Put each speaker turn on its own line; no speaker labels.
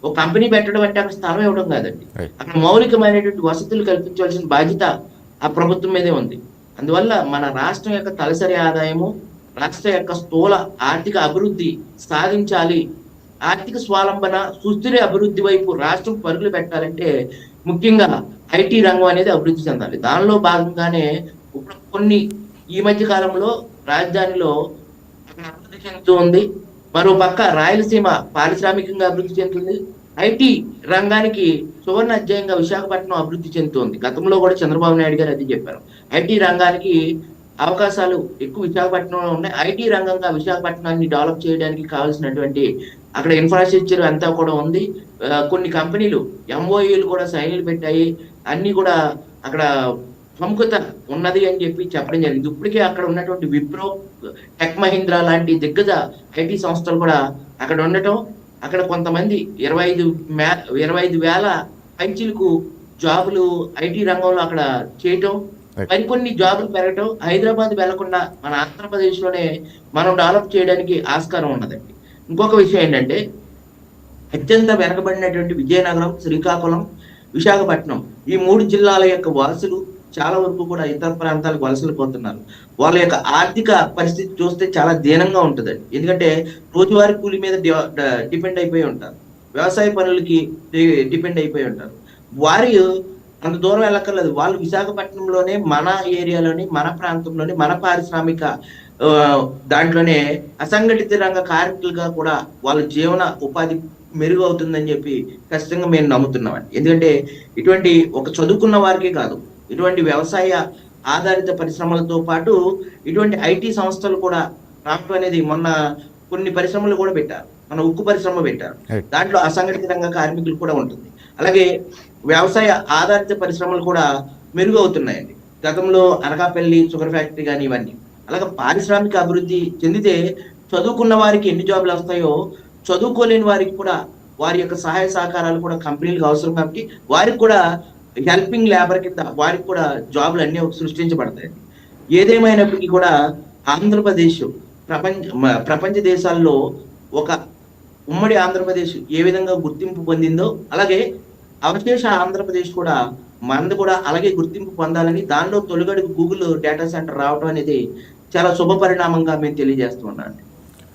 ఒక కంపెనీ పెట్టడం అంటే అక్కడ స్థలం ఇవ్వడం కాదండి.
రైట్.
అక్కడ మౌలికమైనటువంటి వసతులు కల్పించవలసిన బాధ్యత ఆ ప్రభుత్వం మీదే ఉంది. అందువల్ల మన రాష్ట్రం యొక్క తలసరి ఆదాయము, రాష్ట్రం యొక్క స్థూల ఆర్థిక అభివృద్ధి సాధించాలి. ఆర్థిక స్వావలంబన, సుస్థిర అభివృద్ధి వైపు రాష్ట్రం పరుగులు పెట్టాలంటే ముఖ్యంగా ఐటీ రంగం అనేది అభివృద్ధి చెందాలి. దానిలో భాగంగానే ఇప్పుడు కొన్ని ఈ మధ్య కాలంలో రాజధానిలో అభివృద్ధి చెందుతూ ఉంది. మరో పక్క రాయలసీమ పారిశ్రామికంగా అభివృద్ధి చెందుతుంది. ఐటీ రంగానికి సువర్ణ అధ్యాయంగా విశాఖపట్నం అభివృద్ధి చెందుతోంది. గతంలో కూడా చంద్రబాబు నాయుడు గారు అది చెప్పారు. ఐటీ రంగానికి అవకాశాలు ఎక్కువ విశాఖపట్నంలో ఉన్నాయి. ఐటీ రంగంగా విశాఖపట్నాన్ని డెవలప్ చేయడానికి కావాల్సినటువంటి అక్కడ ఇన్ఫ్రాస్ట్రక్చర్ అంతా కూడా ఉంది. కొన్ని కంపెనీలు ఎంఓయూలు కూడా సైన్లు పెట్టాయి. అన్ని కూడా అక్కడ ప్రముఖత ఉన్నది అని చెప్పి చెప్పడం జరిగింది. ఇప్పటికే అక్కడ ఉన్నటువంటి విప్రో, టెక్ మహీంద్రా లాంటి దిగ్గజ ఐటీ సంస్థలు కూడా అక్కడ ఉండటం, అక్కడ కొంతమంది 25,000 పైచీలకు జాబులు ఐటీ రంగంలో అక్కడ చేయటం, మరికొన్ని జాబులు పెరగటం, హైదరాబాద్ వెళ్లకుండా మన ఆంధ్రప్రదేశ్ లోనే మనం డెవలప్ చేయడానికి ఆస్కారం ఉన్నదండి. ఇంకొక విషయం ఏంటంటే అత్యంత వెనకబడినటువంటి విజయనగరం, శ్రీకాకుళం, విశాఖపట్నం ఈ 3 జిల్లాల యొక్క వాసులు చాలా వరకు కూడా ఇతర ప్రాంతాలకు వలసలు పోతున్నారు. వాళ్ళ యొక్క ఆర్థిక పరిస్థితి చూస్తే చాలా దీనంగా ఉంటుందండి. ఎందుకంటే రోజువారీ కూలి మీద డిపెండ్ అయిపోయి ఉంటారు, వ్యవసాయ పనులకి డిపెండ్ అయిపోయి ఉంటారు. వారు అంత దూరం వెళ్ళక్కర్లేదు. వాళ్ళు విశాఖపట్నంలోనే, మన ఏరియాలోని, మన ప్రాంతంలోని, మన పారిశ్రామిక దాంట్లోనే అసంఘటిత రంగ కార్మికులుగా కూడా వాళ్ళ జీవన ఉపాధి మెరుగు అవుతుందని చెప్పి ఖచ్చితంగా మేము నమ్ముతున్నామండి. ఎందుకంటే ఇటువంటి ఒక చదువుకున్న వారికే కాదు, ఇటువంటి వ్యవసాయ ఆధారిత పరిశ్రమలతో పాటు ఇటువంటి ఐటీ సంస్థలు కూడా రావడం అనేది, మొన్న కొన్ని పరిశ్రమలు కూడా పెట్టారు. మన ఉక్కు పరిశ్రమ పెట్టారు, దాంట్లో అసంఘటిత రంగ కార్మికులు కూడా ఉంటుంది. అలాగే వ్యవసాయ ఆధారిత పరిశ్రమలు కూడా మెరుగు అవుతున్నాయండి. గతంలో అనకాపల్లి షుగర్ ఫ్యాక్టరీ కానీ ఇవన్నీ. అలాగే పారిశ్రామిక అభివృద్ధి చెందితే చదువుకున్న వారికి ఎన్ని జాబులు వస్తాయో, చదువుకోలేని వారికి కూడా వారి యొక్క సహాయ సహకారాలు కూడా కంపెనీలకు అవసరం కాబట్టి వారికి కూడా హెల్పింగ్ లేబర్ కింద వారికి కూడా జాబులు అన్నీ సృష్టించబడతాయండి. ఏదేమైనప్పటికీ కూడా ఆంధ్రప్రదేశ్ ప్రపంచ దేశాల్లో ఒక ఉమ్మడి ఆంధ్రప్రదేశ్ ఏ విధంగా గుర్తింపు పొందిందో, అలాగే అవశేష ఆంధ్రప్రదేశ్ కూడా మనది కూడా అలాగే గుర్తింపు పొందాలని, దానిలో తొలిగడుగు గూగుల్ డేటా సెంటర్ రావడం అనేది చాలా శుభ పరిణామంగా మేము తెలియజేస్తున్నాం.